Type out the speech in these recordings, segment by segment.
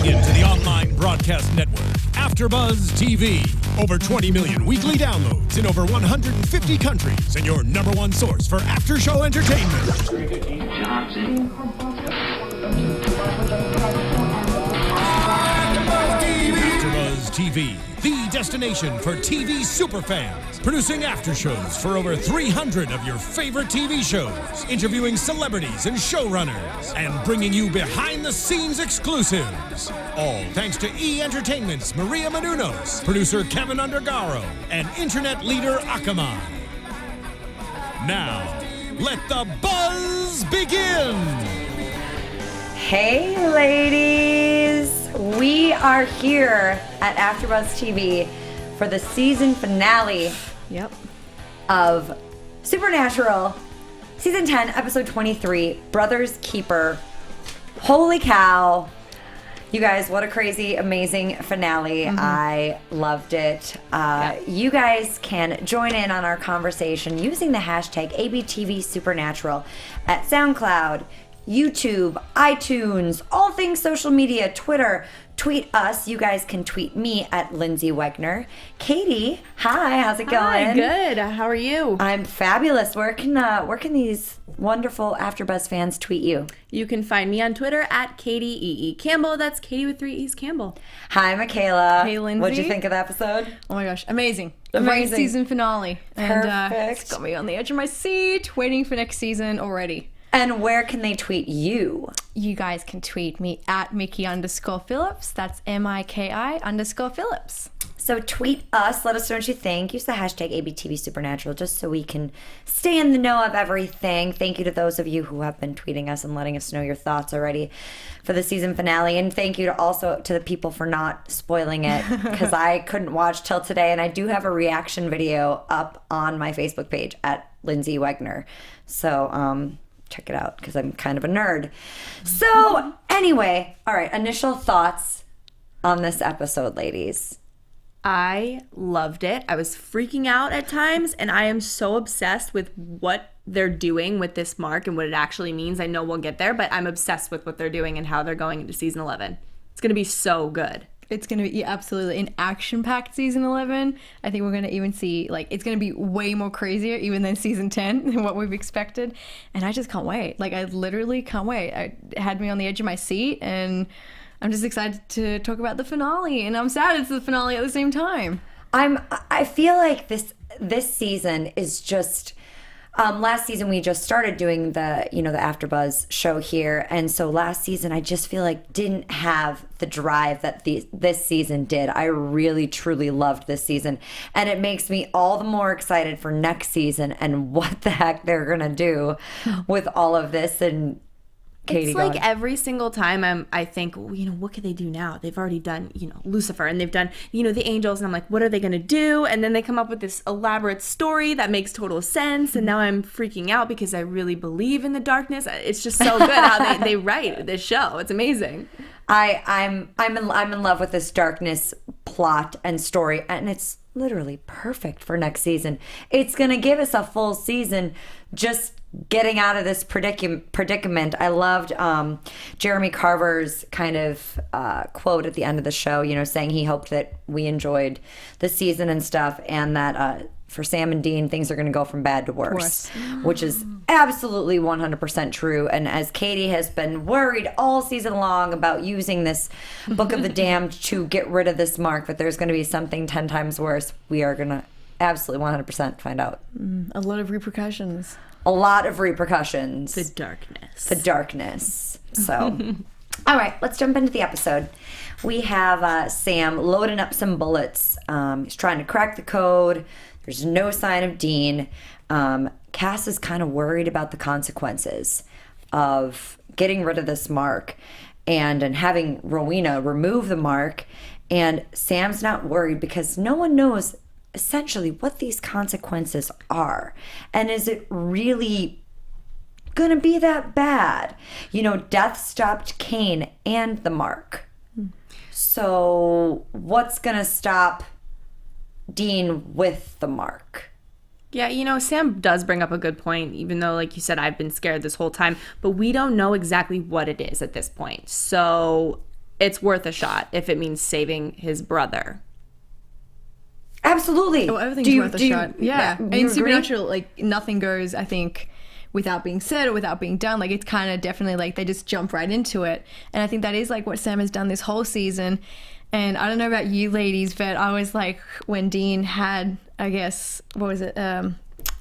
into the online broadcast network, AFTERBUZZ TV. Over 20 million weekly downloads in over 150 countries, and your number one source for after-show entertainment. AFTERBUZZ TV, the destination for TV superfans. Producing after shows for over 300 of your favorite TV shows. Interviewing celebrities and showrunners. And bringing you behind-the-scenes exclusives. All thanks to E! Entertainment's Maria Menounos, producer Kevin Undergaro, and internet leader Akamai. Now, let the buzz begin! Hey ladies! We are here at AfterBuzz TV for the season finale of Supernatural, Season 10, Episode 23, Brother's Keeper. Holy cow. You guys, what a crazy, amazing finale. I loved it. You guys can join in on our conversation using the hashtag ABTVSupernatural at SoundCloud, YouTube, iTunes, all things social media, Twitter. Tweet us. You guys can tweet me at Lyndsey Wegner. Katie, hi, how's it going? Hi, good. How are you? I'm fabulous. Where can these wonderful AfterBuzz fans tweet you? You can find me on Twitter at Katie E. Campbell. That's Katie with 3 E's Campbell. Hi, Mikaela. Hey, Lyndsey. What'd you think of the episode? Oh my gosh, amazing. Amazing. Great season finale. Perfect. And it's got me on the edge of my seat, waiting for next season already. And where can they tweet you? You guys can tweet me at Miki_Phillips. That's MIKI_Phillips. So tweet us. Let us know what you think. Use the hashtag ABTVSupernatural just so we can stay in the know of everything. Thank you to those of you who have been tweeting us and letting us know your thoughts already for the season finale. And thank you also to the people for not spoiling it, because I couldn't watch till today. And I do have a reaction video up on my Facebook page at Lyndsey Wegner. So, check it out, because I'm kind of a nerd. So, anyway, all right, initial thoughts on this episode, ladies. I loved it. I was freaking out at times, and I am so obsessed with what they're doing with this mark and what it actually means. I know we'll get there, but I'm obsessed with what they're doing and how they're going into season 11. It's going to be so good. It's going to be absolutely an action-packed season 11. I think we're going to even see, it's going to be way more crazier even than season 10 than what we've expected. And I just can't wait. I literally can't wait. It had me on the edge of my seat, and I'm just excited to talk about the finale. And I'm sad it's the finale at the same time. I feel like this season is just... last season we just started doing the AfterBuzz show here, and so last season I just feel like didn't have the drive that this season did. I really truly loved this season, and it makes me all the more excited for next season and what the heck they're gonna do with all of this. And Katie, it's like every single time I think, what could they do now? They've already done, Lucifer, and they've done, the angels, and I'm like, what are they going to do? And then they come up with this elaborate story that makes total sense, and now I'm freaking out because I really believe in the darkness. It's just so good how they write this show. It's amazing. I'm in love with this darkness plot and story, and it's literally perfect for next season. It's going to give us a full season just getting out of this predicament. I loved Jeremy Carver's kind of quote at the end of the show, saying he hoped that we enjoyed the season and stuff, and that for Sam and Dean, things are going to go from bad to worse, which is absolutely 100% true. And as Katie has been worried all season long about using this Book of the Damned to get rid of this mark, that there's going to be something 10 times worse, we are going to absolutely 100% find out. A lot of repercussions. A lot of repercussions. The darkness. The darkness. So, all right, let's jump into the episode. We have Sam loading up some bullets. He's trying to crack the code. There's no sign of Dean. Cass is kind of worried about the consequences of getting rid of this mark and having Rowena remove the mark. And Sam's not worried because no one knows essentially what these consequences are. And is it really gonna be that bad? Death stopped Cain and the mark. So what's gonna stop Dean with the mark? Yeah, Sam does bring up a good point, even though, like you said, I've been scared this whole time, but we don't know exactly what it is at this point. So it's worth a shot if it means saving his brother. Absolutely. Oh, everything's worth a shot. Yeah. In Supernatural, like, nothing goes, I think, without being said or without being done. Like, it's kind of definitely like they just jump right into it. And I think that is like what Sam has done this whole season. And I don't know about you ladies, but I was like, when Dean had, I guess, what was it,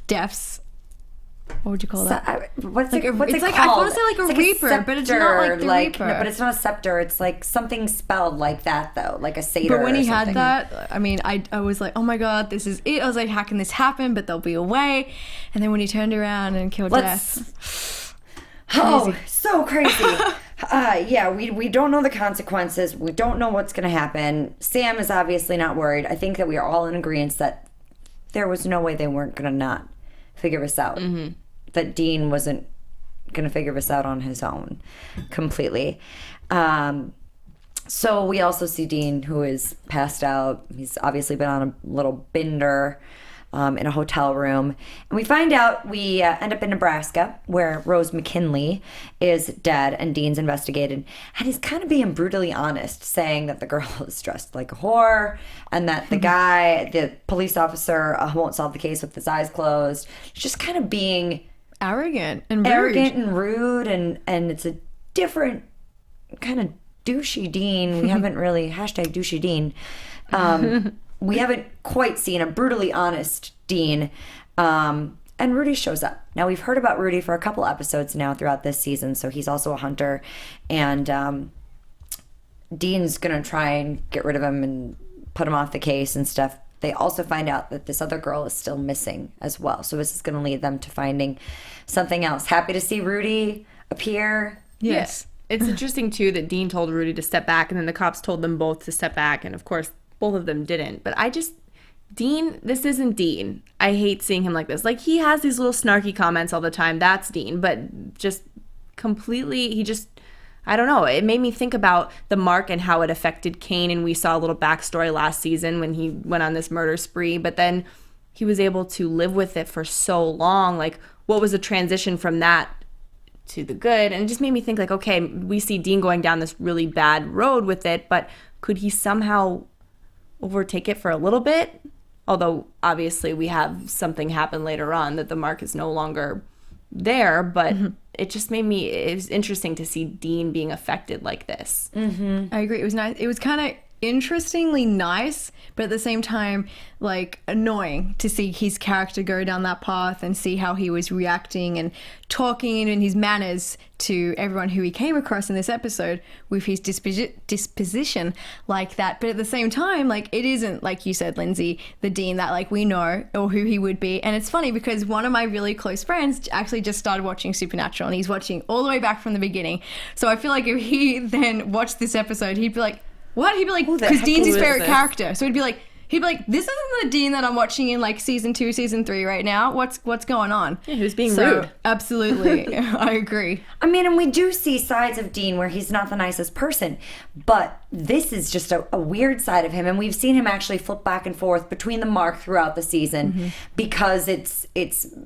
deaths. What would you call that? What's like it called? I want to say like a reaper, but it's not like the reaper. No, but it's not a scepter. It's like something spelled like that, though, like a satyr. But when he or had that, I mean, I was like, oh my god, this is it. I was like, how can this happen? But there'll be a way. And then when he turned around and killed Death. Oh, so crazy. Yeah, we don't know the consequences. We don't know what's going to happen. Sam is obviously not worried. I think that we are all in agreement that there was no way they weren't going to not figure this out. Mm-hmm. That Dean wasn't going to figure this out on his own completely. So we also see Dean, who is passed out. He's obviously been on a little bender in a hotel room. And we find out we end up in Nebraska, where Rose McKinley is dead and Dean's investigated. And he's kind of being brutally honest, saying that the girl is dressed like a whore and that the guy, the police officer, won't solve the case with his eyes closed. He's just kind of being arrogant and rude, and it's a different kind of douchey Dean. We haven't really #douchey Dean. We haven't quite seen a brutally honest Dean. And Rudy shows up. Now, we've heard about Rudy for a couple episodes now throughout this season, so he's also a hunter. And Dean's going to try and get rid of him and put him off the case and stuff. They also find out that this other girl is still missing as well. So this is going to lead them to finding something else. Happy to see Rudy appear. Yes. Yeah. It's interesting, too, that Dean told Rudy to step back, and then the cops told them both to step back. And, of course, both of them didn't. But Dean, this isn't Dean. I hate seeing him like this. Like, he has these little snarky comments all the time. That's Dean. But just completely, I don't know. It made me think about the mark and how it affected Kane, and we saw a little backstory last season when he went on this murder spree, but then he was able to live with it for so long. Like, what was the transition from that to the good? And it just made me think, like, okay, we see Dean going down this really bad road with it, but could he somehow overtake it for a little bit? Although, obviously, we have something happen later on that the mark is no longer there, but it just it was interesting to see Dean being affected like this. Mm-hmm. I agree. It was nice. It was kind of interestingly nice, but at the same time, like, annoying to see his character go down that path and see how he was reacting and talking and his manners to everyone who he came across in this episode with his disposition like that. But at the same time, like, it isn't, like you said, Lyndsey, the Dean that, like, we know or who he would be. And it's funny because one of my really close friends actually just started watching Supernatural, and he's watching all the way back from the beginning. So I feel like if he then watched this episode, he'd be like, what? He'd be like, because Dean's his favorite character. So he'd be like, this isn't the Dean that I'm watching in, like, season 2, season 3 right now. What's going on? Yeah, who's being rude? Absolutely. I agree. I mean, and we do see sides of Dean where he's not the nicest person, but this is just a weird side of him, and we've seen him actually flip back and forth between the mark throughout the season because it's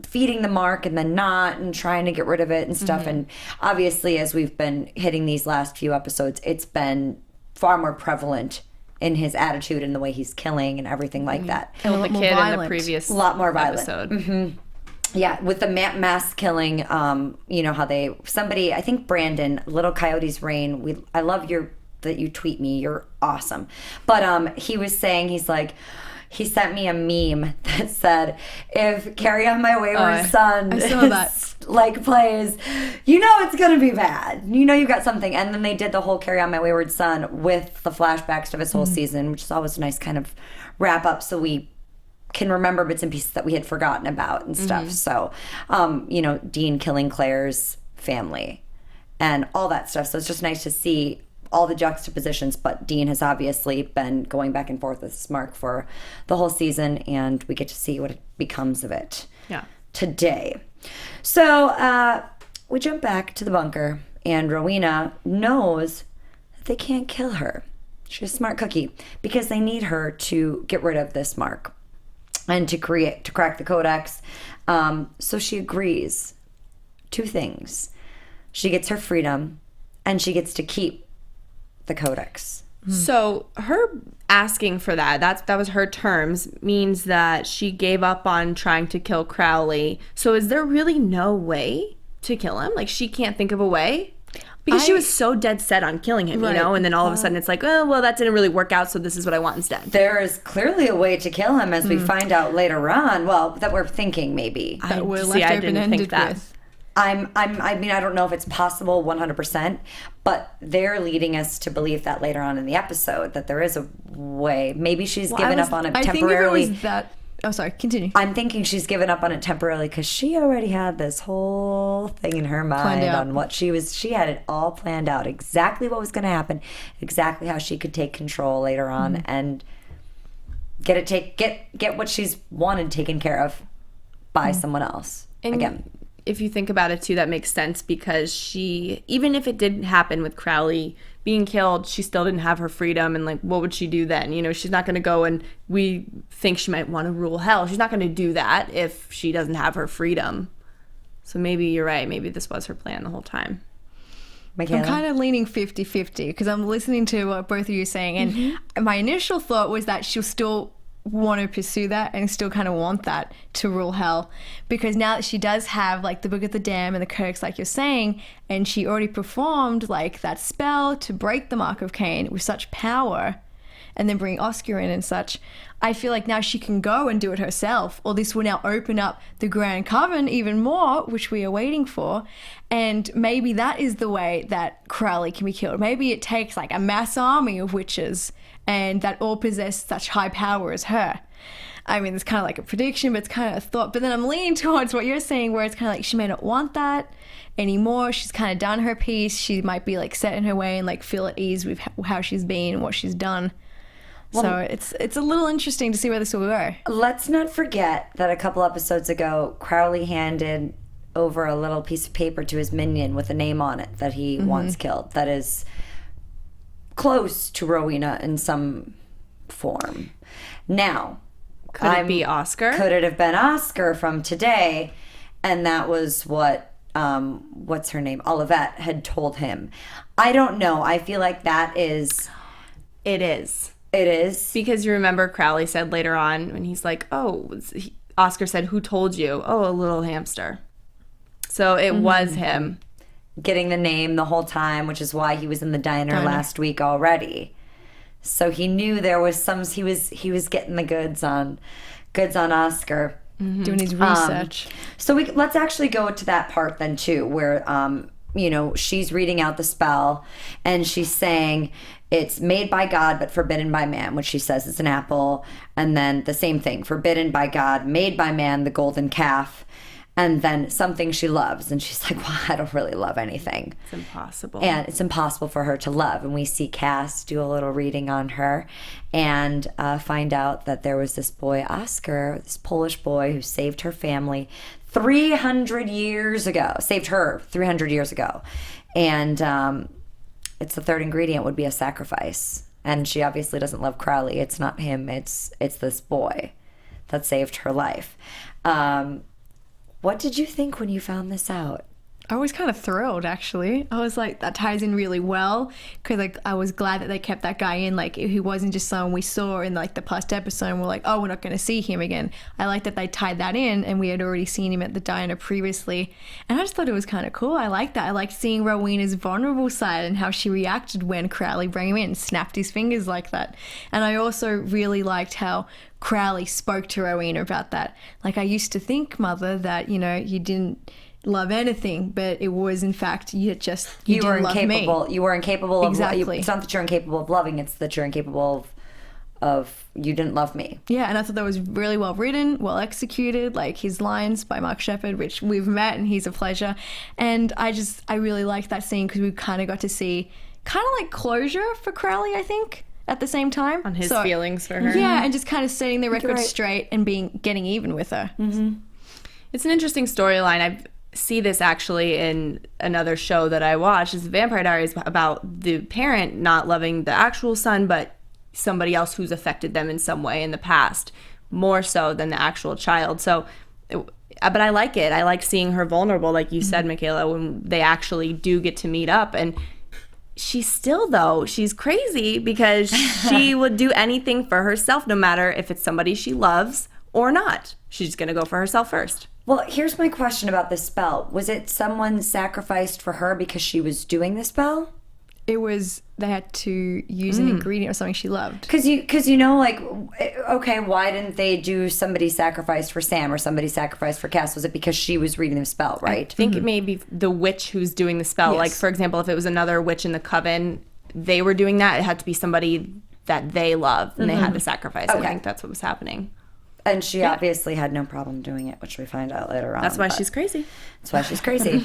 feeding the mark and then not, and trying to get rid of it and stuff. And obviously, as we've been hitting these last few episodes, it's been far more prevalent in his attitude and the way he's killing and everything like that. Killed the kid in the previous episode. Yeah, with the mass killing, you know how I think Brandon, Little Coyote's Reign, I love that you tweet me, you're awesome. But he was saying, he sent me a meme that said, if Carry On My Wayward Son plays, you know it's going to be bad. You know you got something. And then they did the whole Carry On My Wayward Son with the flashbacks to his whole season, which is always a nice kind of wrap up so we can remember bits and pieces that we had forgotten about and stuff. So, you know, Dean killing Claire's family and all that stuff. So it's just nice to see all the juxtapositions, but Dean has obviously been going back and forth with Mark for the whole season, and we get to see what becomes of it today. So we jump back to the bunker, and Rowena knows that they can't kill her. She's a smart cookie because they need her to get rid of this mark and to crack the Codex. So she agrees. 2 things. She gets her freedom, and she gets to keep the Codex. So her asking for that was her terms, means that she gave up on trying to kill Crowley. So is there really no way to kill him? Like, she can't think of a way? Because she was so dead set on killing him, you know? And then all of a sudden it's like, oh, well, that didn't really work out, so this is what I want instead. There is clearly a way to kill him, as we find out later on. Well, that we're thinking maybe. That we're left open-ended with. I mean, I don't know if it's possible 100%, but they're leading us to believe that later on in the episode that there is a way. Maybe she's given up on it temporarily. I think if it was that. Oh, sorry. Continue. I'm thinking she's given up on it temporarily because she already had this whole thing in her mind on what she had it all planned out, exactly what was going to happen, exactly how she could take control later on and get what she's wanted taken care of by someone else. And again, if you think about it too, that makes sense, because she, even if it didn't happen with Crowley being killed, she still didn't have her freedom. And like, what would she do then? You know, she's not going to go, and we think she might want to rule hell. She's not going to do that if she doesn't have her freedom. So maybe you're right. Maybe this was her plan the whole time. Mikaela? I'm kind of leaning 50-50 because I'm listening to what both of you are saying. And my initial thought was that she'll still want to pursue that and still kind of want that to rule hell, because now that she does have like the Book of the Dam and the Codex, like you're saying, and she already performed like that spell to break the Mark of Cain with such power and then bring Oscar in and such, I feel like now she can go and do it herself, or this will now open up the Grand Coven even more, which we are waiting for. And maybe that is the way that Crowley can be killed. Maybe it takes like a mass army of witches and that all possess such high power as her. I mean, it's kind of like a prediction, but it's kind of a thought. But then I'm leaning towards what you're saying, where it's kind of like she may not want that anymore. She's kind of done her piece. She might be like set in her way and like feel at ease with how she's been and what she's done. Well, so it's a little interesting to see where this will go. Let's not forget that a couple episodes ago, Crowley handed over a little piece of paper to his minion with a name on it that he wants killed. That is close to Rowena in some form. Now, could it be Oscar? Could it have been Oscar from today? And that was what, what's her name? Olivet had told him. I don't know. I feel like that is... It is. It is. Because you remember Crowley said later on when he's like, Oscar said, who told you? Oh, a little hamster. So it was him. Getting the name the whole time, which is why he was in the diner last week already. So he knew there was he was getting the goods on Oscar. Doing his research. So let's actually go to that part then too, where she's reading out the spell and she's saying it's made by God but forbidden by man, which she says is an apple, and then the same thing, forbidden by God, made by man, the golden calf. And then something she loves. And she's like, well, I don't really love anything. It's impossible. And it's impossible for her to love. And we see Cass do a little reading on her and find out that there was this boy, Oscar, this Polish boy who saved her family 300 years ago. Saved her 300 years ago. And it's the third ingredient would be a sacrifice. And she obviously doesn't love Crowley. It's not him. It's this boy that saved her life. What did you think when you found this out? I was kind of thrilled, actually. I was like, that ties in really well, because like I was glad that they kept that guy in. Like, he wasn't just someone we saw in like the past episode and we're like, oh, we're not going to see him again. I like that they tied that in, and we had already seen him at the diner previously, and I just thought it was kind of cool. I like that. I liked seeing Rowena's vulnerable side and how she reacted when Crowley brought him in and snapped his fingers like that. And I also really liked how Crowley spoke to Rowena about that. Like, I used to think, Mother, that you didn't love anything, but it was in fact you were incapable. You were incapable of exactly. It's not that you're incapable of loving; it's that you're incapable of you didn't love me. Yeah, and I thought that was really well written, well executed. Like his lines by Mark Sheppard, which we've met, and he's a pleasure. And I really liked that scene because we kind of got to see kind of like closure for Crowley, I think, at the same time on his feelings for her. Yeah, and just kind of setting the record straight and getting even with her. Mm-hmm. It's an interesting storyline. I see this actually in another show that I watch. It's Vampire Diaries, about the parent not loving the actual son, but somebody else who's affected them in some way in the past, more so than the actual child. So, but I like it. I like seeing her vulnerable, like you said, Mikaela, when they actually do get to meet up. And she's still, though, she's crazy because she would do anything for herself, no matter if it's somebody she loves or not. She's going to go for herself first. Well, here's my question about this spell. Was it someone sacrificed for her because she was doing the spell? It was, they had to use an ingredient or something she loved. Because you know, like, okay, why didn't they do somebody sacrificed for Sam or somebody sacrificed for Cass? Was it because she was reading the spell, right? I think it may be the witch who's doing the spell. Yes. Like, for example, if it was another witch in the coven, they were doing that. It had to be somebody that they loved, and they had to sacrifice. Okay. I think that's what was happening. And she obviously had no problem doing it, which we find out later on. That's why but she's crazy. That's why she's crazy.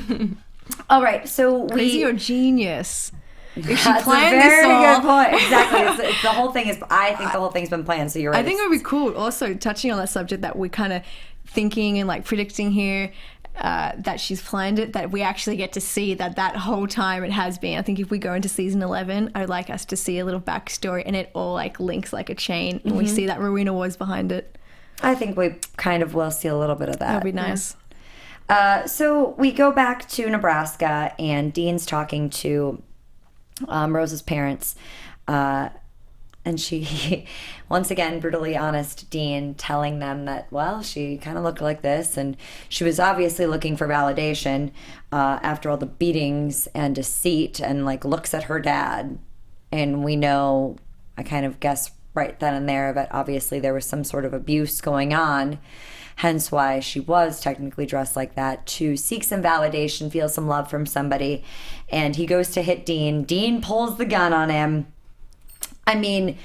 All right, so Crazy or genius? If she That's planned a very this all, good point. Exactly. It's the whole thing is. I think the whole thing's been planned. So you're right. I think it would be cool. Also, touching on that subject that we're kind of thinking and like predicting here, that she's planned it. That we actually get to see that whole time it has been. I think if we go into season 11, I'd like us to see a little backstory, and it all like links like a chain, and we see that Rowena was behind it. I think we kind of will see a little bit of that. That'd be nice. So we go back to Nebraska, and Dean's talking to Rose's parents, and she, once again, brutally honest Dean, telling them that, well, she kind of looked like this, and she was obviously looking for validation after all the beatings and deceit, and like looks at her dad, and we know, I kind of guess right then and there, that obviously there was some sort of abuse going on, hence why she was technically dressed like that, to seek some validation, feel some love from somebody. And he goes to hit Dean. Dean pulls the gun on him. I mean,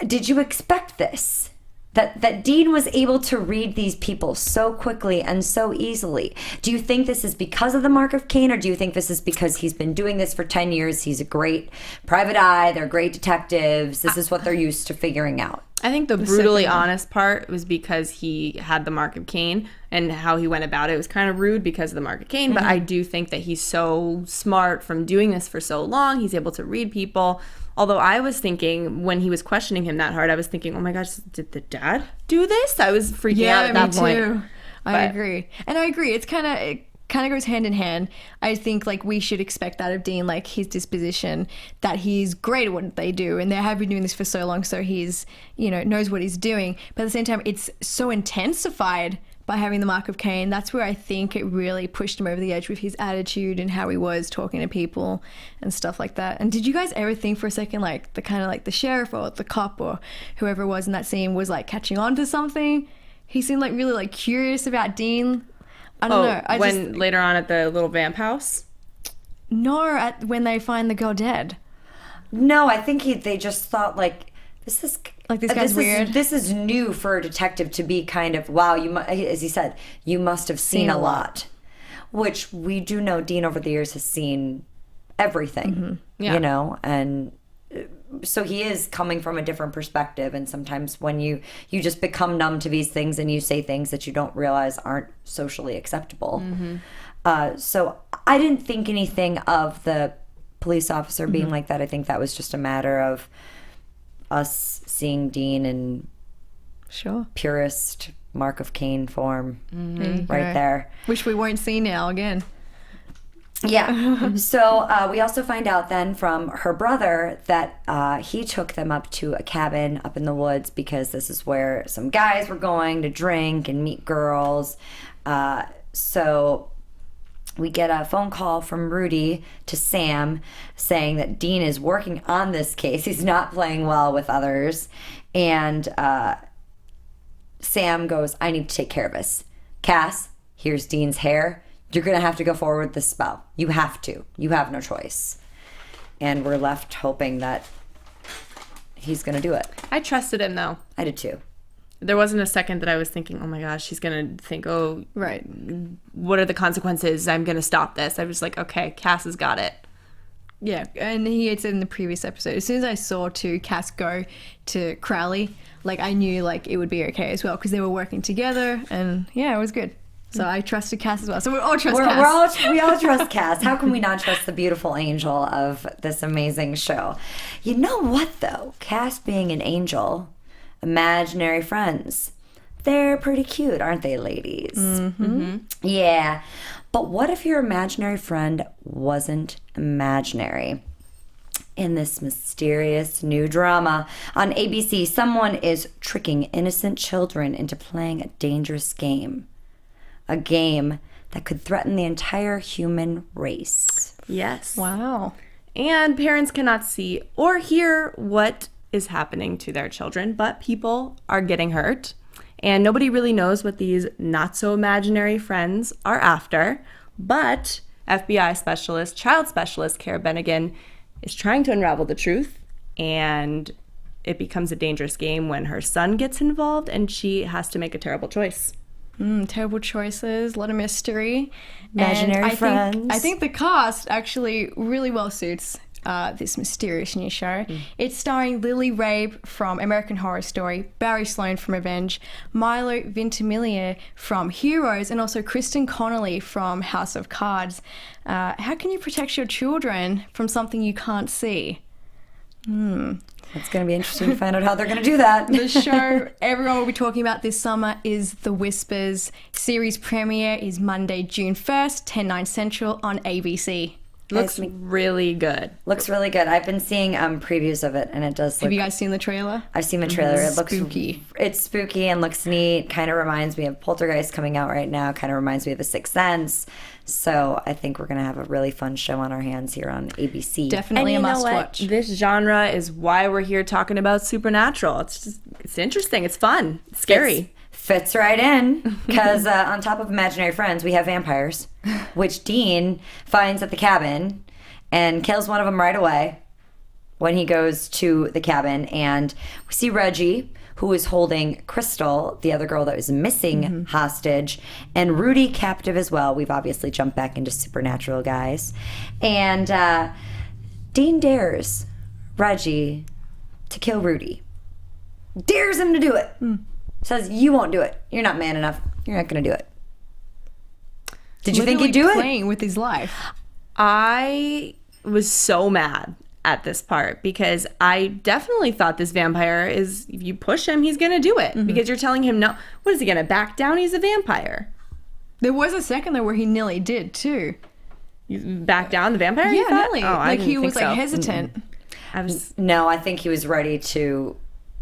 did you expect this? That Dean was able to read these people so quickly and so easily. Do you think this is because of the mark of Cain, or do you think this is because he's been doing this for 10 years? He's a great private eye. They're great detectives. This is what they're used to figuring out. I think the brutally honest part was because he had the mark of Cain, and how he went about it was kind of rude because of the mark of Cain. But I do think that he's so smart from doing this for so long. He's able to read people. Although I was thinking, when he was questioning him that hard, I was thinking, oh my gosh, did the dad do this? I was freaking out at that point. Yeah, me too. I agree. And I agree. It kind of goes hand in hand. I think like we should expect that of Dean, like his disposition, that he's great at what they do, and they have been doing this for so long, so he's, knows what he's doing. But at the same time, it's so intensified by having the mark of Cain. That's where I think it really pushed him over the edge with his attitude and how he was talking to people and stuff like that. And did you guys ever think for a second, like the kind of like the sheriff or the cop or whoever it was in that scene was like catching on to something? He seemed like really like curious about Dean. I don't know. When later on at the little vamp house? No, when they find the girl dead. No, I think they just thought like, this is like this guy's weird. This is new for a detective to be kind of, wow, as he said, you must have seen a lot. Which we do know Dean over the years has seen everything, and so he is coming from a different perspective. And sometimes when you just become numb to these things and you say things that you don't realize aren't socially acceptable. So I didn't think anything of the police officer being like that. I think that was just a matter of us seeing Dean in purest mark of Cain form right there. Which we won't see now again. Yeah. So we also find out then from her brother that he took them up to a cabin up in the woods because this is where some guys were going to drink and meet girls. So we get a phone call from Rudy to Sam saying that Dean is working on this case. He's not playing well with others. And Sam goes, I need to take care of this. Cass, here's Dean's hair. You're going to have to go forward with this spell. You have to. You have no choice. And we're left hoping that he's going to do it. I trusted him, though. I did too. There wasn't a second that I was thinking, oh my gosh, she's going to think, oh, right, what are the consequences? I'm going to stop this. I was like, okay, Cass has got it. Yeah, and he had said in the previous episode, as soon as I saw Cass go to Crowley, like I knew like it would be okay as well because they were working together, and yeah, it was good. So I trusted Cass as well. So we all trust Cass. We all trust Cass. How can we not trust the beautiful angel of this amazing show? You know what though? Cass being an angel, imaginary friends, they're pretty cute, aren't they, ladies? Yeah. But what if your imaginary friend wasn't imaginary? In this mysterious new drama on ABC, someone is tricking innocent children into playing a dangerous game. A game that could threaten the entire human race. Yes. Wow. And parents cannot see or hear what is happening to their children, but people are getting hurt. And nobody really knows what these not-so-imaginary friends are after. But FBI specialist, child specialist Cara Bennigan is trying to unravel the truth. And it becomes a dangerous game when her son gets involved and she has to make a terrible choice. Terrible choices, a lot of mystery. Imaginary And friends. I think the cast actually really well suits this mysterious new show. It's starring Lily Rabe from American Horror Story, Barry Sloane from Revenge, Milo Ventimiglia from Heroes, and also Kristen Connolly from House of Cards. How can you protect your children from something you can't see? It's going to be interesting to find out how they're going to do that. The show everyone will be talking about this summer is The Whispers. Series premiere is Monday, June 1st, 10/9 Central on ABC. Looks really good. Looks really good. I've been seeing previews of it, and it does look... Have you guys seen the trailer? I've seen the trailer. It looks spooky. It's spooky and looks neat. Kind of reminds me of Poltergeist coming out right now. Kind of reminds me of The Sixth Sense. So I think we're going to have a really fun show on our hands here on ABC. Definitely And a you know must what? watch. This genre is why we're here talking about Supernatural. It's interesting. It's fun. It's scary. Fits right in because on top of imaginary friends, we have vampires, which Dean finds at the cabin and kills one of them right away when he goes to the cabin. And we see Reggie, who is holding Crystal, the other girl that was missing, hostage, and Rudy captive as well. We've obviously jumped back into Supernatural, guys. And Dean dares Reggie to kill Rudy. Dares him to do it. Says, you won't do it. You're not man enough. You're not going to do it. Did you think he'd do Literally it? playing with his life. I was so mad at this part because I definitely thought this vampire is, if you push him, he's going to do it. Because you're telling him, no, what is he going to back down? He's a vampire. There was a second though where he nearly did too. You back down the vampire? you Yeah, thought? nearly. Oh, I Like didn't he think was like so. hesitant. I was. No, I think he was ready to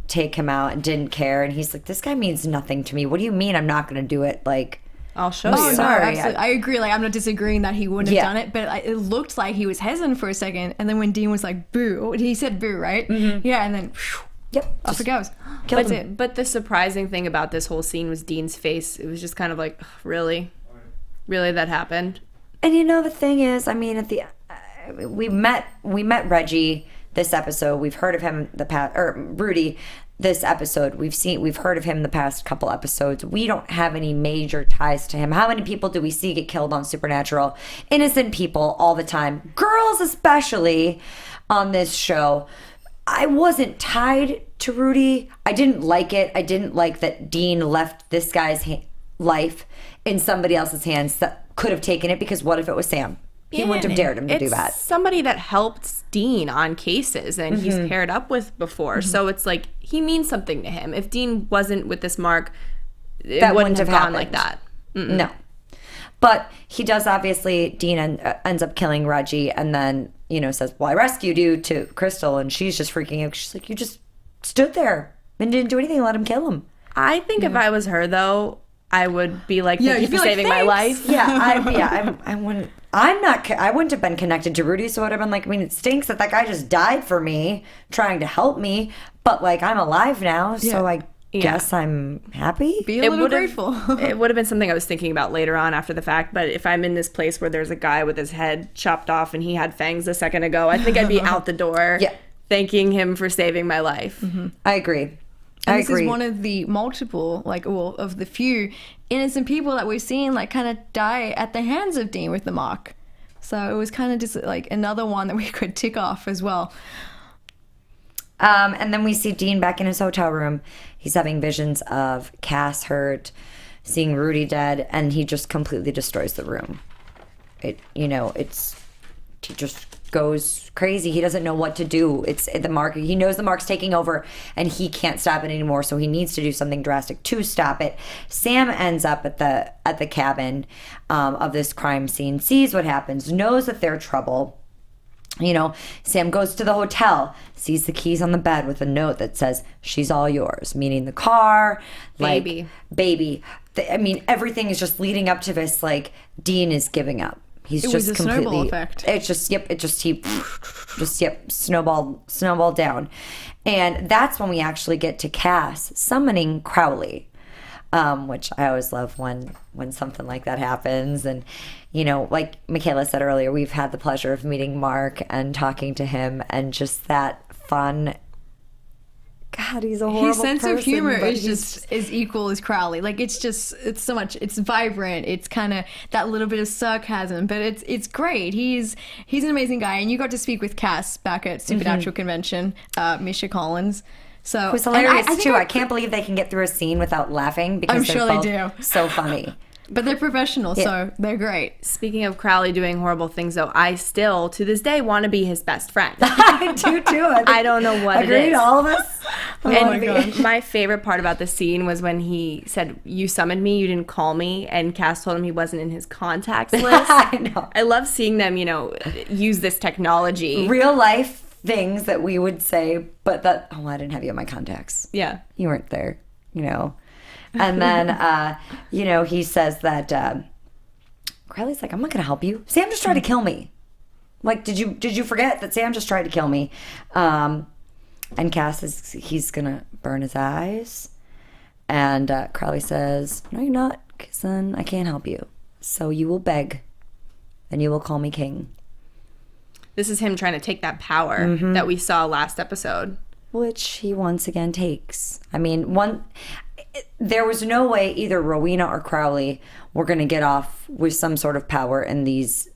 take him out and didn't care. And he's like, this guy means nothing to me. What do you mean I'm not going to do it? Like, I'll show Oh, you. sorry. Absolutely. I agree. Like, I'm not disagreeing that he wouldn't have Yeah. done it, but it looked like he was hesitant for a second. And then when Dean was like, boo, he said boo, right? Yeah, and then yep. off it goes. Killed That's him. it. But the surprising thing about this whole scene was Dean's face. It was just kind of like, really? Really, that happened? And you know, the thing is, I mean, at the we met Reggie this episode. We've heard of him the past, or Rudy this episode. We've heard of him the past couple episodes. We don't have any major ties to him. How many people do we see get killed on Supernatural? Innocent people all the time, girls especially on this show. I wasn't tied to Rudy. I didn't like it. I didn't like that Dean left this guy's life in somebody else's hands that could have taken it, because what if it was Sam? He wouldn't have dared him to do that. It's somebody that helped Dean on cases and he's paired up with before. So it's like, he means something to him. If Dean wasn't with this mark, it That wouldn't have gone happened. like that. No. But he does, obviously, Dean ends up killing Reggie and then, says, well, I rescued you to Crystal. And she's just freaking out. She's like, you just stood there and didn't do anything. Let him kill him. I think if I was her, though, I would be like, thank you you'd for be like, saving my "Thanks." life. I wouldn't. I wouldn't have been connected to Rudy, so I'd have been like, I mean, it stinks that guy just died for me, trying to help me, but like, I'm alive now, so I guess I'm happy. Be a little would've- grateful. It would have been something I was thinking about later on after the fact, but if I'm in this place where there's a guy with his head chopped off and he had fangs a second ago, I think I'd be out the door Yeah. thanking him for saving my life. I agree. And I this agree. is one of the multiple, of the few innocent people that we've seen, kind of die at the hands of Dean with the mark. So it was kind of just, another one that we could tick off as well. And then we see Dean back in his hotel room. He's having visions of Cass hurt, seeing Rudy dead, and he just completely destroys the room. It's just goes crazy. He doesn't know what to do. It's the mark. He knows the mark's taking over and he can't stop it anymore, so he needs to do something drastic to stop it. Sam ends up at the cabin of this crime scene, sees what happens, knows that they're trouble. Sam goes to the hotel, sees the keys on the bed with a note that says, "She's all yours," meaning the car, baby. Everything is just leading up to this, like, Dean is giving up. He's It just was a completely. snowball effect. It's just snowball down, and that's when we actually get to Cass summoning Crowley, which I always love when something like that happens. And like Mikaela said earlier, we've had the pleasure of meeting Mark and talking to him, and just that fun. God, he's a horrible His sense person, of humor but is just as equal as Crowley. Like, it's so much. It's vibrant. It's kind of that little bit of sarcasm, but it's great. He's an amazing guy, and you got to speak with Cass back at Supernatural Convention, Misha Collins. So It was hilarious think too. I can't believe they can get through a scene without laughing because I'm they're sure they both do. so funny. But they're professional, so they're great. Speaking of Crowley doing horrible things, though, I still, to this day, want to be his best friend. I do too. I don't know what it Agreed, is. all of us. And my favorite part about the scene was when he said, "You summoned me, you didn't call me," and Cass told him he wasn't in his contacts list. I know. I love seeing them, use this technology. Real life things that we would say, but I didn't have you in my contacts. Yeah. You weren't there, And then, he says that Crowley's like, "I'm not going to help you. Sam just tried to kill me." Like, did you forget that Sam just tried to kill me? And Cass he's going to burn his eyes. And Crowley says, "No, you're not, because then I can't help you. So you will beg, and you will call me king." This is him trying to take that power that we saw last episode. Which he once again takes. I mean, there was no way either Rowena or Crowley were going to get off with some sort of power in these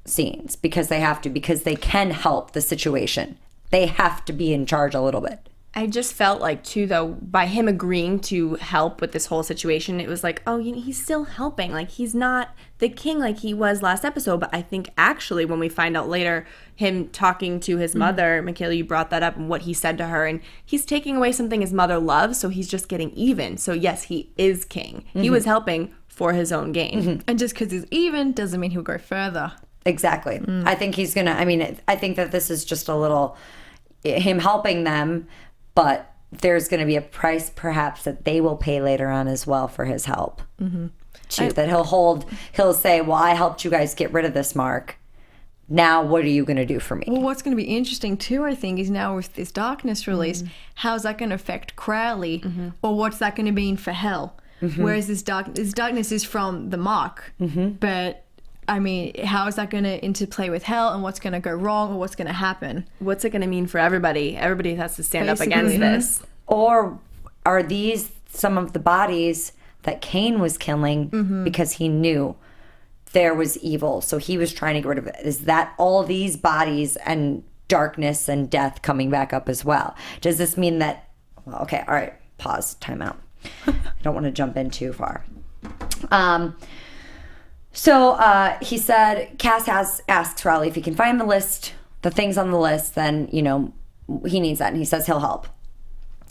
scenes, because they have to, because they can help the situation. They have to be in charge a little bit. I just felt like, too, though, by him agreeing to help with this whole situation, it was like, he's still helping. Like, he's not the king like he was last episode. But I think, actually, when we find out later, him talking to his mother, Mikaela, you brought that up, and what he said to her, and he's taking away something his mother loves, so he's just getting even. So, yes, he is king. He was helping for his own gain. And just because he's even doesn't mean he'll go further. Exactly. I think he's going to, I think that this is just a little, him helping them, but there's going to be a price perhaps that they will pay later on as well for his help. That he'll say, "Well, I helped you guys get rid of this mark. Now what are you going to do for me?" Well, what's going to be interesting too, I think, is now with this darkness release, how's that going to affect Crowley, or what's that going to mean for Hell? Whereas this darkness is from the mark, but I mean, how is that going to interplay with Hell, and what's going to go wrong, or what's going to happen? What's it going to mean for everybody? Everybody has to stand up against this. Or are these some of the bodies that Cain was killing because he knew there was evil, so he was trying to get rid of it? Is that all these bodies and darkness and death coming back up as well? Does this mean that, well, okay, all right, pause, time out. I don't want to jump in too far. So he said, Cass asks Crowley if he can find the things on the list, then, he needs that, and he says he'll help.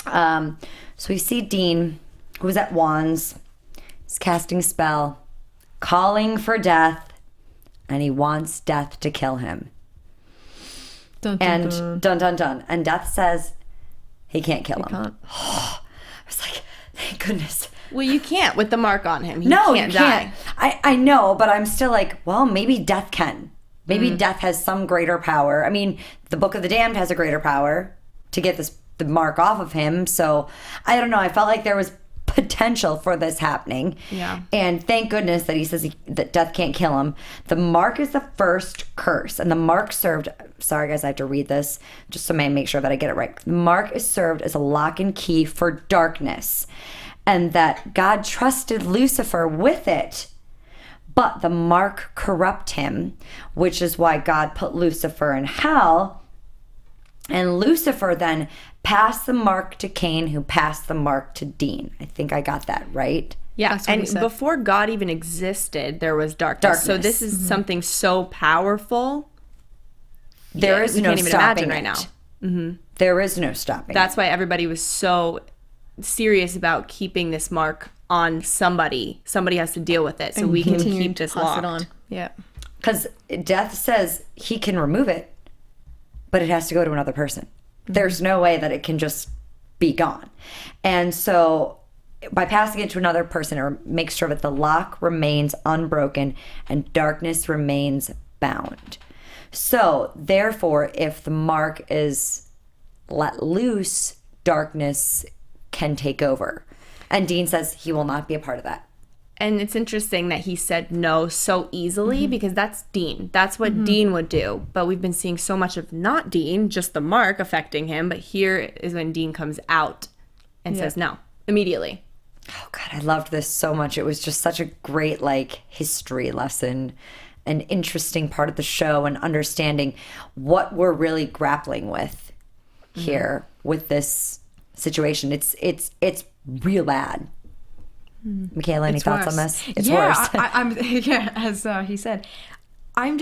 So we see Dean, who was at wands, he's casting a spell, calling for death, and he wants death to kill him. Dun, dun, And dun. And death says he can't kill him. Can't. I was like, thank goodness. Well, you can't with the mark on him. He No, can't you can't. die. I know, but I'm still like, well, maybe death can. Maybe death has some greater power. I mean, the Book of the Damned has a greater power to get the mark off of him. So I don't know. I felt like there was potential for this happening. Yeah. And thank goodness that he says that death can't kill him. The mark is the first curse, and the mark served. Sorry, guys, I have to read this just so I make sure that I get it right. The mark is served as a lock and key for darkness, and that God trusted Lucifer with it, but the mark corrupt him, which is why God put Lucifer in hell. And Lucifer then passed the mark to Cain, who passed the mark to Dean. I think I got that right. Yeah, That's what he and said. before God even existed, there was darkness. So this is something so powerful There is we no can't even stopping imagine right now. There is no stopping. That's why everybody was so serious about keeping this mark on somebody. Somebody has to deal with it, so we can keep this locked. on. Yeah. Because Death says he can remove it, but it has to go to another person. There's no way that it can just be gone. And so by passing it to another person, it makes sure that the lock remains unbroken and darkness remains bound. So therefore, if the mark is let loose, darkness can take over. And Dean says he will not be a part of that. And it's interesting that he said no so easily because that's Dean. That's what Dean would do. But we've been seeing so much of not Dean, just the mark affecting him. But here is when Dean comes out and says no immediately. Oh, God, I loved this so much. It was just such a great, history lesson, an interesting part of the show, and understanding what we're really grappling with here with this situation. It's real bad. Mikaela, any thoughts on this? It's worse. I'm as he said. I'm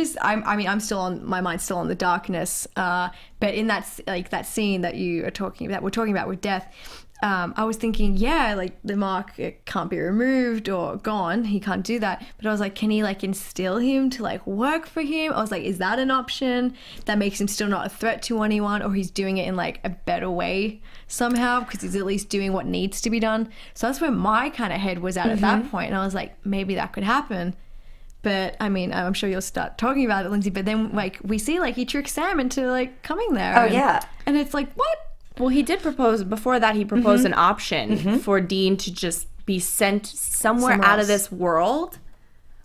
still on, my mind's still on the darkness. But in that scene that we're talking about with Death, I was thinking, the mark, it can't be removed or gone. He can't do that. But I was like, can he instill him to work for him? I was like, is that an option that makes him still not a threat to anyone, or he's doing it in a better way somehow because he's at least doing what needs to be done? So that's where my kind of head was at that point. And I was like, maybe that could happen. But I'm sure you'll start talking about it, Lyndsey. But then we see he tricks Sam into coming there. Oh, yeah. And it's what? Well, he did propose, before that he proposed an option for Dean to just be sent somewhere out of this world,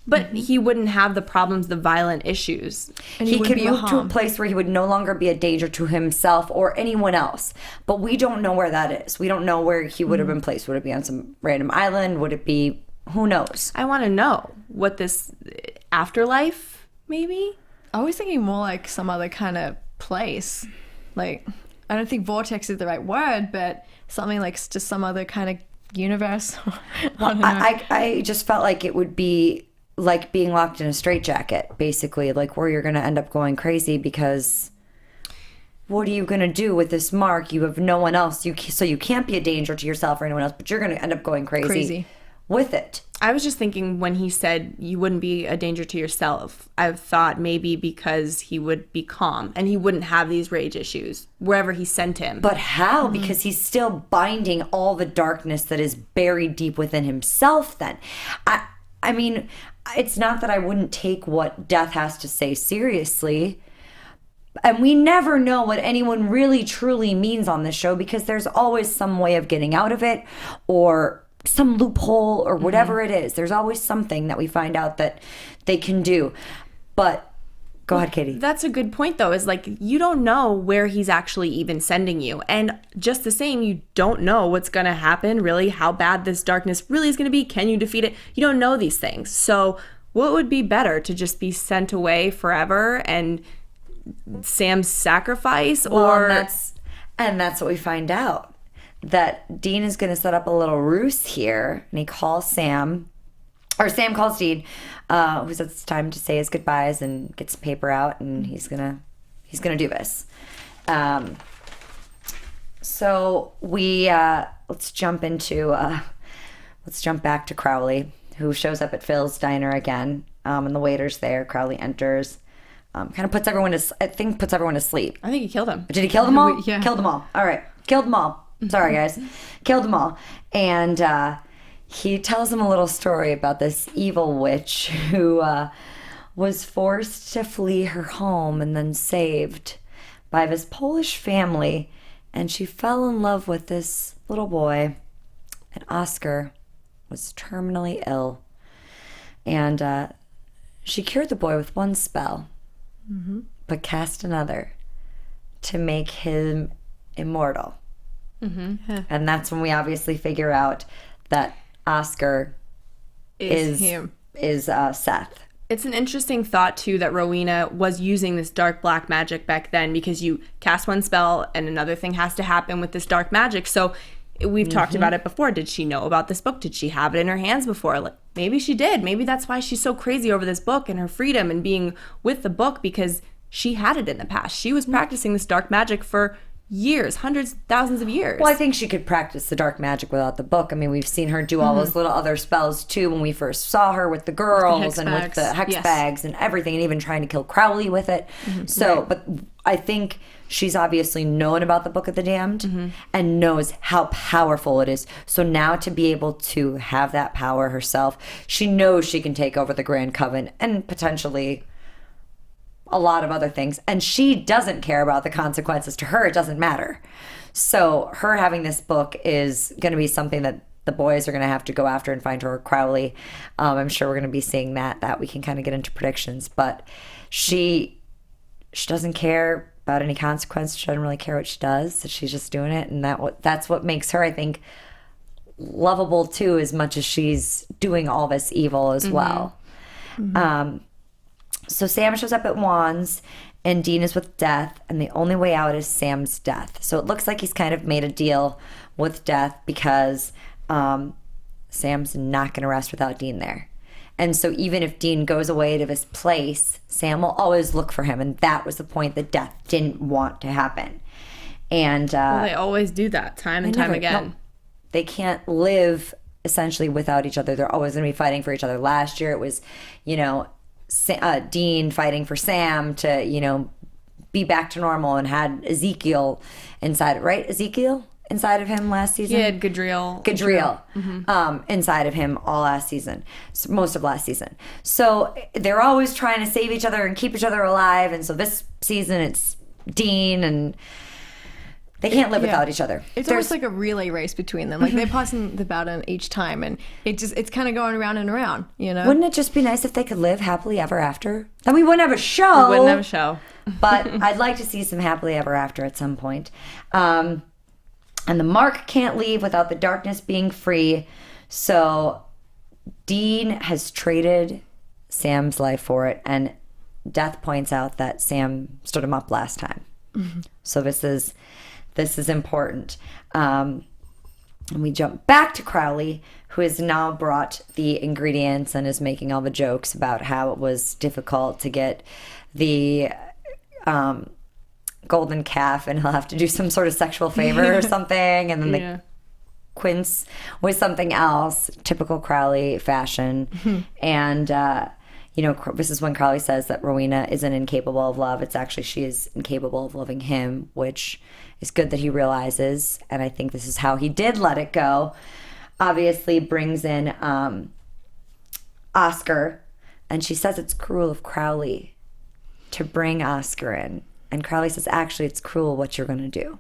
but he wouldn't have the problems, the violent issues. And he could move to a place where he would no longer be a danger to himself or anyone else. But we don't know where that is. We don't know where he would have been placed. Would it be on some random island? Would it be, who knows? I want to know what this afterlife, maybe? I was thinking more some other kind of place. I don't think vortex is the right word, but something just some other kind of universe. I just felt like it would be like being locked in a straitjacket, basically, where you're going to end up going crazy because what are you going to do with this mark? You have no one else. So you can't be a danger to yourself or anyone else, but you're going to end up going crazy with it. I was just thinking when he said you wouldn't be a danger to yourself, I thought maybe because he would be calm and he wouldn't have these rage issues wherever he sent him. But how? Because he's still binding all the darkness that is buried deep within himself then. I mean, it's not that I wouldn't take what Death has to say seriously. And we never know what anyone really truly means on this show because there's always some way of getting out of it or some loophole or whatever it is. There's always something that we find out that they can do. But go ahead, Katie. That's a good point, though, is you don't know where he's actually even sending you. And just the same, you don't know what's going to happen, really, how bad this darkness really is going to be. Can you defeat it? You don't know these things. So what would be better, to just be sent away forever and Sam's sacrifice? And that's what we find out. That Dean is going to set up a little ruse here, and he calls Sam, or Sam calls Dean, who says it's time to say his goodbyes and get some paper out, and he's gonna do this. So we let's jump back to Crowley, who shows up at Phil's diner again, and the waiter's there. Crowley enters, kind of puts everyone to sleep. I think he killed him. Did he kill them all? Yeah. Killed them all. All right, killed them all. Sorry, guys. Killed them all. And he tells them a little story about this evil witch who was forced to flee her home and then saved by this Polish family. And she fell in love with this little boy. And Oscar was terminally ill. And she cured the boy with one spell, but cast another to make him immortal. And that's when we obviously figure out that Oscar is Seth. It's an interesting thought, too, that Rowena was using this dark black magic back then, because you cast one spell and another thing has to happen with this dark magic. So we've talked about it before. Did she know about this book? Did she have it in her hands before? Maybe she did. Maybe that's why she's so crazy over this book and her freedom and being with the book, because she had it in the past. She was practicing this dark magic for years, hundreds, thousands of years. Well, I think she could practice the dark magic without the book. I mean, we've seen her do all those little other spells too when we first saw her with the girls and with the hex bags and everything, and even trying to kill Crowley with it. So, but I think she's obviously known about the Book of the Damned and knows how powerful it is. So now to be able to have that power herself, she knows she can take over the Grand Coven and potentially a lot of other things, and she doesn't care about the consequences. To her, it doesn't matter. So her having this book is going to be something that the boys are going to have to go after and find her, Crowley. I'm sure we're going to be seeing that we can kind of get into predictions, but she doesn't care about any consequence. She doesn't really care what she does, so she's just doing it, and that's what makes her, I think, lovable too, as much as she's doing all this evil as well. So Sam shows up at Juan's, and Dean is with Death, and the only way out is Sam's death. So it looks like he's kind of made a deal with Death because Sam's not going to rest without Dean there. And so even if Dean goes away to his place, Sam will always look for him, and that was the point that Death didn't want to happen. And well, they always do that time and time again. No, they can't live essentially without each other. They're always going to be fighting for each other. Last year it was, Dean fighting for Sam to, be back to normal, and had Ezekiel inside, right? Ezekiel inside of him last season? He had Gadriel inside of him all last season, so most of last season. So they're always trying to save each other and keep each other alive, and so this season it's Dean, and they can't live without each other. It's almost like a relay race between them. Like they're passing the baton each time, and it's kind of going around and around, Wouldn't it just be nice if they could live happily ever after? Then we wouldn't have a show. We wouldn't have a show. But I'd like to see some happily ever after at some point. And the Mark can't leave without the darkness being free. So Dean has traded Sam's life for it, and Death points out that Sam stood him up last time. So this is important. And we jump back to Crowley, who has now brought the ingredients and is making all the jokes about how it was difficult to get the golden calf, and he'll have to do some sort of sexual favor or something. And then the quince was something else, typical Crowley fashion. And, this is when Crowley says that Rowena isn't incapable of love. It's actually she is incapable of loving him, which is good that he realizes. And I think this is how he did let it go. Obviously brings in Oscar, and she says it's cruel of Crowley to bring Oscar in. And Crowley says, actually, it's cruel what you're going to do.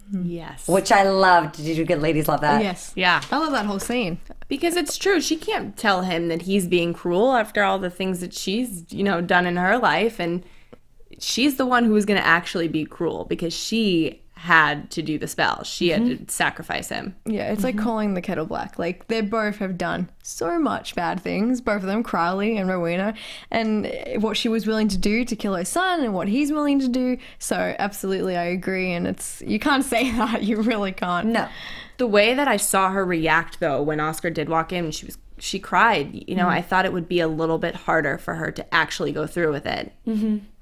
Yes. Which I loved. Did you good ladies love that? Yes. Yeah. I love that whole scene. Because it's true. She can't tell him that he's being cruel after all the things that she's, done in her life. And she's the one who was going to actually be cruel because she had to do the spell. She had to sacrifice him. Yeah, it's like calling the kettle black. Like, they both have done so much bad things, both of them, Crowley and Rowena, and what she was willing to do to kill her son and what he's willing to do. So absolutely, I agree, and you can't say that. You really can't. No. The way that I saw her react, though, when Oscar did walk in, she cried. I thought it would be a little bit harder for her to actually go through with it.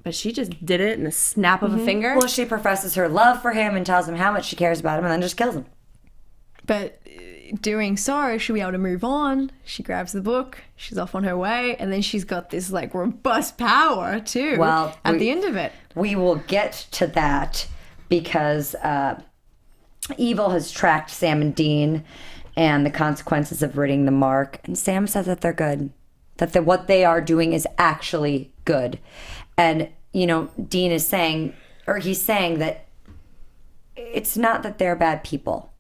But she just did it in the snap of a finger. Well, she professes her love for him and tells him how much she cares about him, and then just kills him. But doing so, she'll be able to move on. She grabs the book, she's off on her way, and then she's got this robust power too. Well, at the end of it, we will get to that because evil has tracked Sam and Dean, and the consequences of ridding the Mark. And Sam says that they're good, that what they are doing is actually good. And, Dean is saying, or he's saying that it's not that they're bad people.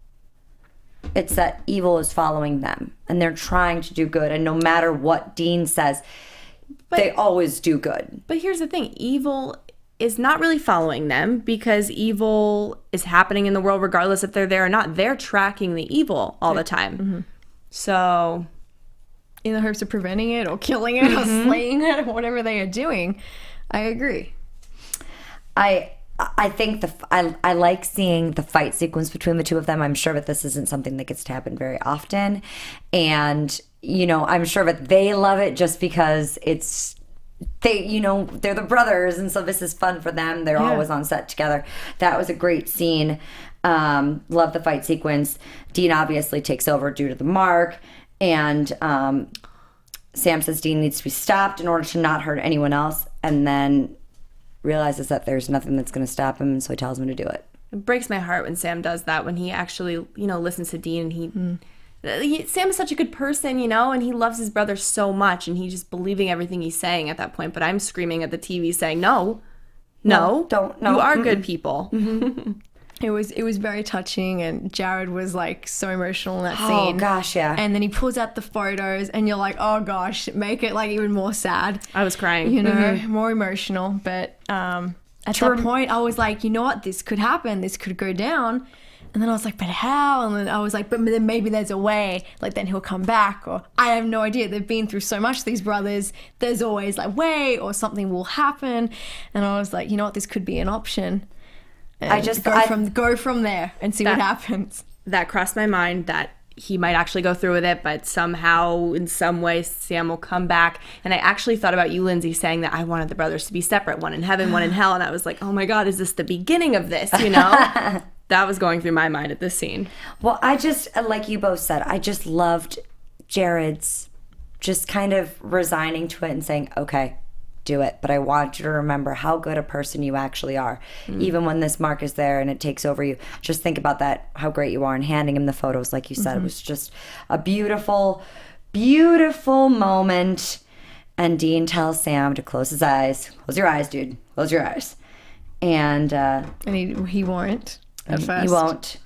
It's that evil is following them, and they're trying to do good. And no matter what Dean says, they always do good. But here's the thing. Evil is not really following them because evil is happening in the world regardless if they're there or not. They're tracking the evil all the time. So in the hopes of preventing it or killing it or slaying it or whatever they are doing, I agree. I think I like seeing the fight sequence between the two of them. I'm sure that this isn't something that gets to happen very often. And, I'm sure that they love it just because it's they're the brothers, and so this is fun for them. They're always on set together. That was a great scene. Love the fight sequence. Dean obviously takes over due to the mark, and Sam says Dean needs to be stopped in order to not hurt anyone else, and then realizes that there's nothing that's going to stop him, so he tells him to do it. It breaks my heart when Sam does that, when he actually, listens to Dean, and Sam is such a good person, and he loves his brother so much, and he's just believing everything he's saying at that point. But I'm screaming at the TV saying, no, don't. No. You are good people. It was very touching, and Jared was like so emotional in that scene. Oh gosh, yeah. And then he pulls out the photos, and you're like, oh gosh, make it like even more sad. I was crying. More emotional. But at that point, I was like, you know what, this could happen. This could go down. And then I was like, but how? And then I was like, but then maybe there's a way. Like, then he'll come back. Or I have no idea. They've been through so much, these brothers. There's always like, way, or something will happen. And I was like, you know what, this could be an option. And go from there and see what happens. That crossed my mind that he might actually go through with it, but somehow, in some way, Sam will come back. And I actually thought about you, Lyndsey, saying that I wanted the brothers to be separate, one in heaven, one in hell. And I was like, oh my God, is this the beginning of this, That was going through my mind at this scene. Well, I just, like you both said, I just loved Jared's just kind of resigning to it and saying, okay, do it. But I want you to remember how good a person you actually are. Even when this mark is there and it takes over you, just think about that, how great you are, and handing him the photos, like you said. It was just a beautiful, beautiful moment. And Dean tells Sam to close his eyes. Close your eyes, dude. Close your eyes. And he won't. At first. He won't.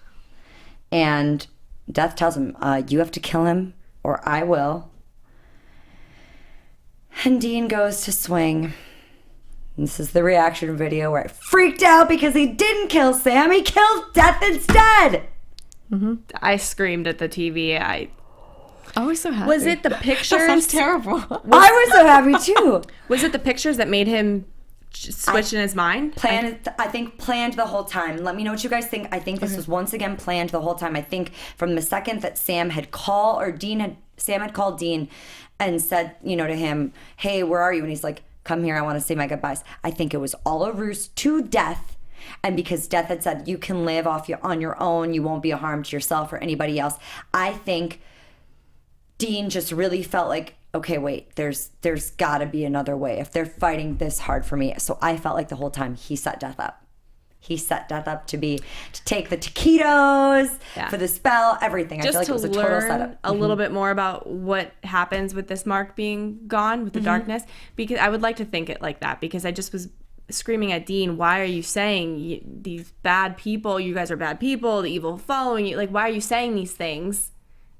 And Death tells him, you have to kill him or I will. And Dean goes to swing. And this is the reaction video where I freaked out because he didn't kill Sam. He killed Death instead. I screamed at the TV. I was so happy. Was it the pictures? That sounds terrible. I was so happy too. Was it the pictures that made him switch in his mind? I think planned the whole time. Let me know what you guys think. I think this was once again planned the whole time. I think from the second that Sam had called Dean and said, to him, hey, where are you? And he's like, come here, I want to say my goodbyes. I think it was all a ruse to Death. And because Death had said, you can live on your own, you won't be a harm to yourself or anybody else. I think Dean just really felt like, okay, wait, there's got to be another way if they're fighting this hard for me. So I felt like the whole time he set Death up. He set Death up to take the taquitos, for the spell, everything. Just I feel like it was a total setup. A little bit more about what happens with this mark being gone, with the darkness, because I would like to think it like that, because I just was screaming at Dean, why are you saying these bad people, you guys are bad people, the evil following you, like, why are you saying these things?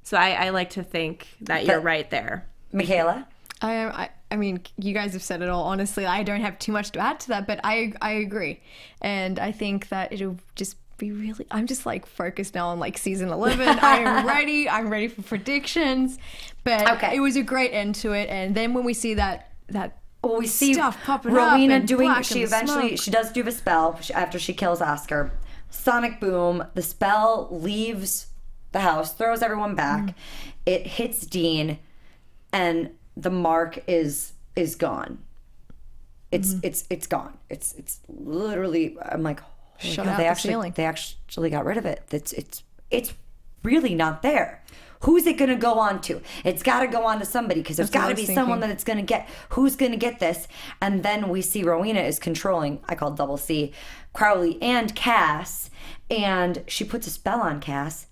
So I like to think that you're right there. Mikaela? I mean, you guys have said it all. Honestly, I don't have too much to add to that, but I agree. And I think that it'll just be really, I'm just like focused now on like season 11. I am ready. I'm ready for predictions. But it was a great end to it. And then when we see that we see stuff popping Rowena up doing, she does do the spell after she kills Oscar. Sonic boom, the spell leaves the house, throws everyone back. It hits Dean, and the mark is gone. It's gone. It's literally, I'm like, shut out the ceiling. They actually got rid of it. It's really not there. Who's it going to go on to? It's got to go on to somebody, because there's got to be someone that it's going to get. Who's going to get this? And then we see Rowena is controlling, I call double C, Crowley and Cass, and she puts a spell on Cass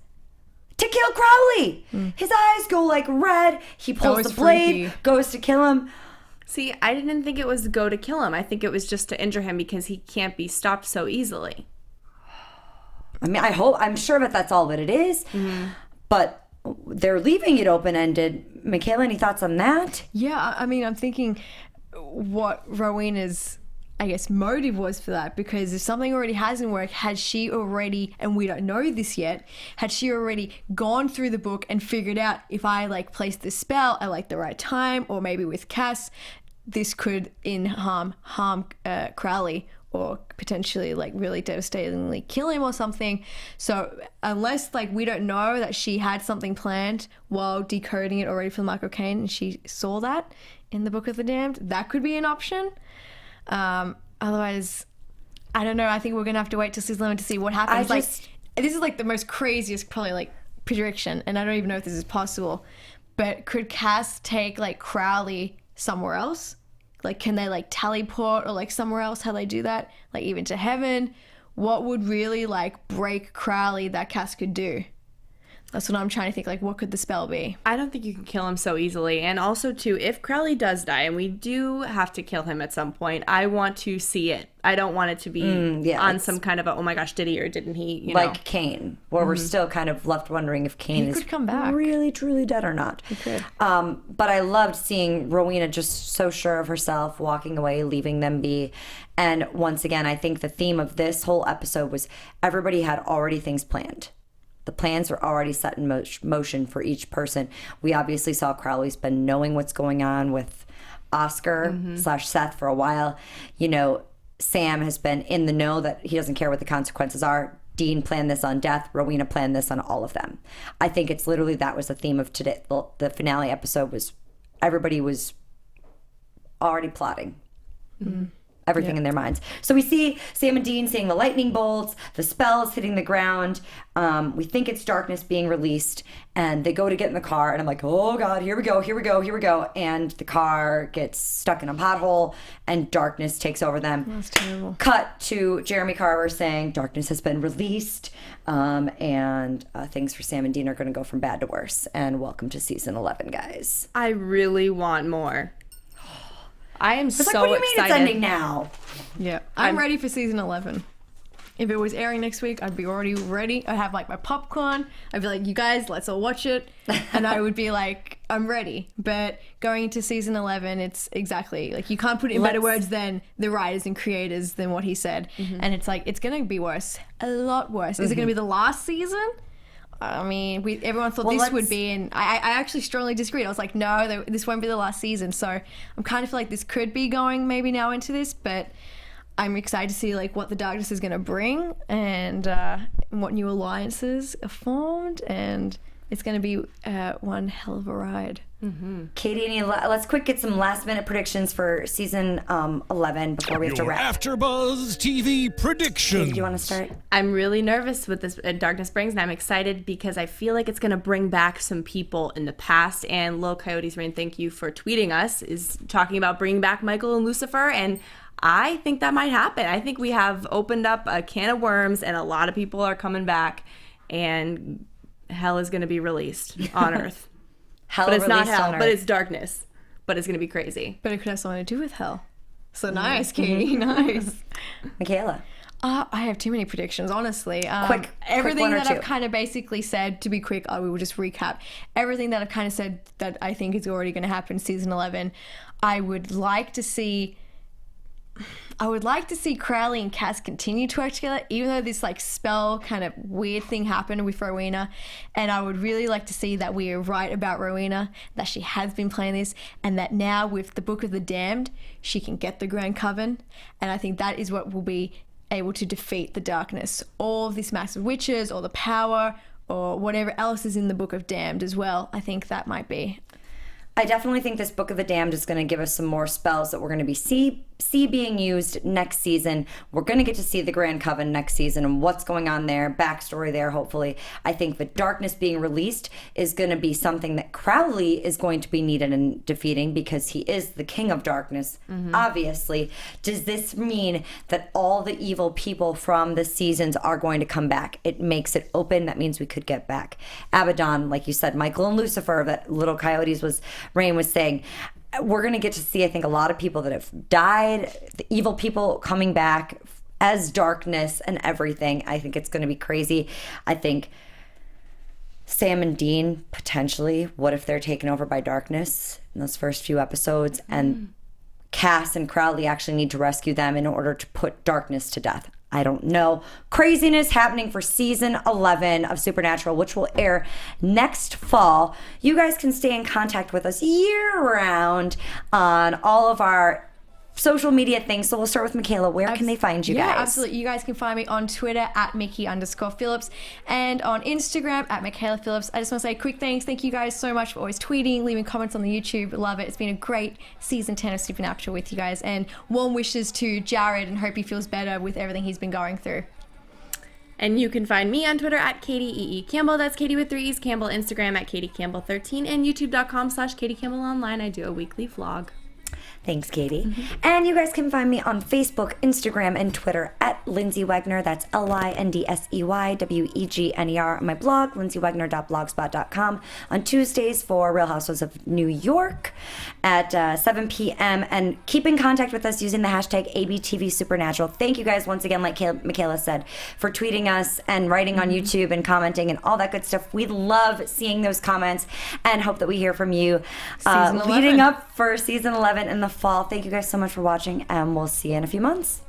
to kill Crowley. His eyes go like red. He pulls the blade, goes to kill him. See, I didn't think it was go to kill him. I think it was just to injure him because he can't be stopped so easily. I mean, I'm sure that's all that it is. But they're leaving it open-ended. Mikaela, any thoughts on that? Yeah, I mean, I'm thinking what Rowena's, I guess, motive was for that, because if something already hasn't worked, had she already, and we don't know this yet, had she already gone through the book and figured out, if I like place this spell at like the right time, or maybe with Cass, this could harm Crowley or potentially like really devastatingly kill him or something. So unless like we don't know that she had something planned while decoding it already for Michael Caine and she saw that in the Book of the Damned, that could be an option. Otherwise, I don't know. I think we're gonna have to wait till season 11 to see what happens. This is like the most craziest probably like prediction, and I don't even know if this is possible. But could Cass take like Crowley somewhere else? Like, can they like teleport or like somewhere else? How they do that? Like even to heaven? What would really like break Crowley that Cass could do? That's what I'm trying to think. Like, what could the spell be? I don't think you can kill him so easily. And also, too, if Crowley does die, and we do have to kill him at some point, I want to see it. I don't want it to be on some kind of a, oh my gosh, did he or didn't he? You like know? Cain, where we're still kind of left wondering if Cain is could come back. Really, truly dead or not. He could. But I loved seeing Rowena just so sure of herself, walking away, leaving them be. And once again, I think the theme of this whole episode was everybody had already things planned. The plans were already set in motion for each person. We obviously saw Crowley's been knowing what's going on with Oscar / Seth for a while. You know, Sam has been in the know that he doesn't care what the consequences are. Dean planned this on death. Rowena planned this on all of them. I think it's literally that was the theme of today. The finale episode was everybody was already plotting. Everything in their minds. So we see Sam and Dean seeing the lightning bolts, the spells hitting the ground. We think it's darkness being released, and they go to get in the car, and I'm like, oh God, here we go. And the car gets stuck in a pothole, and darkness takes over them. That's terrible. Cut to Jeremy Carver saying darkness has been released, and things for Sam and Dean are going to go from bad to worse. And welcome to season 11, guys. I really want more. I am so excited. What do you mean it's ending now? Yeah, I'm ready for season 11. If it was airing next week, I'd be already ready. I'd have like my popcorn. I'd be like, you guys, let's all watch it. And I would be like, I'm ready. But going into season 11, it's exactly like you can't put it in better words than the writers and creators than what he said. And it's like, it's going to be worse. A lot worse. Is it going to be the last season? I mean, everyone thought this would be, and I actually strongly disagreed. I was like, no, this won't be the last season. So I'm kind of feel like this could be going maybe now into this, but I'm excited to see like what the darkness is going to bring and what new alliances are formed, and it's going to be one hell of a ride. Katie, let's quick get some last minute predictions for season 11 before we have to Your wrap. AFTERBUZZ TV predictions. Do you want to start? I'm really nervous with this Darkness Brings, and I'm excited because I feel like it's going to bring back some people in the past. And Lil Coyote's Rain, thank you for tweeting us, is talking about bringing back Michael and Lucifer, and I think that might happen. I think we have opened up a can of worms, and a lot of people are coming back, and hell is going to be released on Earth. Hell but it's not released hell, on Earth. but it's darkness. But it's going to be crazy. But it could have something to do with hell. So nice, Katie. Nice. Mikaela. I have too many predictions, honestly. Quick everything one or that two. I've kind of basically said, to be quick, I will just recap. Everything that I've kind of said that I think is already going to happen in season 11, I would like to see Crowley and Cass continue to work together, even though this like spell kind of weird thing happened with Rowena. And I would really like to see that we are right about Rowena, that she has been playing this, and that now with the Book of the Damned, she can get the Grand Coven. And I think that is what will be able to defeat the darkness. All of these massive witches, or the power, or whatever else is in the Book of Damned as well. I think that might be. I definitely think this Book of the Damned is going to give us some more spells that we're going to be see being used next season. We're going to get to see the Grand Coven next season and what's going on there, backstory there, hopefully. I think the darkness being released is going to be something that Crowley is going to be needed in defeating because he is the king of darkness, obviously. Does this mean that all the evil people from the seasons are going to come back? It makes it open. That means we could get back Abaddon, like you said, Michael and Lucifer, that Little Coyotes Rain was saying. We're going to get to see, I think, a lot of people that have died, the evil people coming back as darkness and everything. I think it's going to be crazy. I think Sam and Dean, potentially, what if they're taken over by darkness in those first few episodes? And Cass and Crowley actually need to rescue them in order to put darkness to death. I don't know. Craziness happening for season 11 of Supernatural, which will air next fall. You guys can stay in contact with us year round on all of our social media things. So we'll start with Mikaela. Where can they find you guys? Yeah, absolutely. You guys can find me on Twitter at Mickey_Phillips and on Instagram at Mikaela Phillips. I just want to say quick thanks. Thank you guys so much for always tweeting, leaving comments on the YouTube. Love it. It's been a great season 10 of Supernatural with you guys. And warm wishes to Jared and hope he feels better with everything he's been going through. And you can find me on Twitter at Katie E.E. Campbell. That's Katie with 3 E's. Campbell. Instagram at Katie Campbell 13 and YouTube.com/Katie Campbell Online. I do a weekly vlog. Thanks, Katie. And you guys can find me on Facebook, Instagram, and Twitter at Lyndsey Wegner. That's LYNDSEYWEGNER. On my blog, lyndseywegner.blogspot.com. On Tuesdays for Real Housewives of New York at 7 p.m. And keep in contact with us using the hashtag ABTVSupernatural. Thank you guys once again, like Mikaela said, for tweeting us and writing on YouTube and commenting and all that good stuff. We love seeing those comments and hope that we hear from you leading up for season 11 in the fall. Thank you guys so much for watching, and we'll see you in a few months.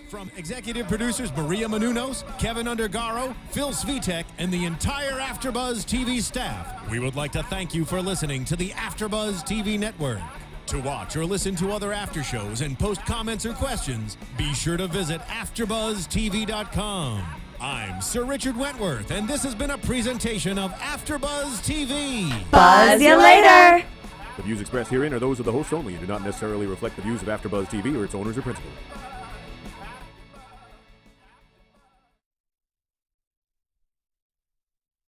From executive producers Maria Menounos, Kevin Undergaro, Phil Svitek, and the entire AfterBuzz TV staff, we would like to thank you for listening to the AfterBuzz TV network. To watch or listen to other after shows and post comments or questions, be sure to visit AfterBuzzTV.com. I'm Sir Richard Wentworth, and this has been a presentation of AfterBuzz TV. Buzz you later! The views expressed herein are those of the hosts only and do not necessarily reflect the views of AfterBuzz TV or its owners or principals.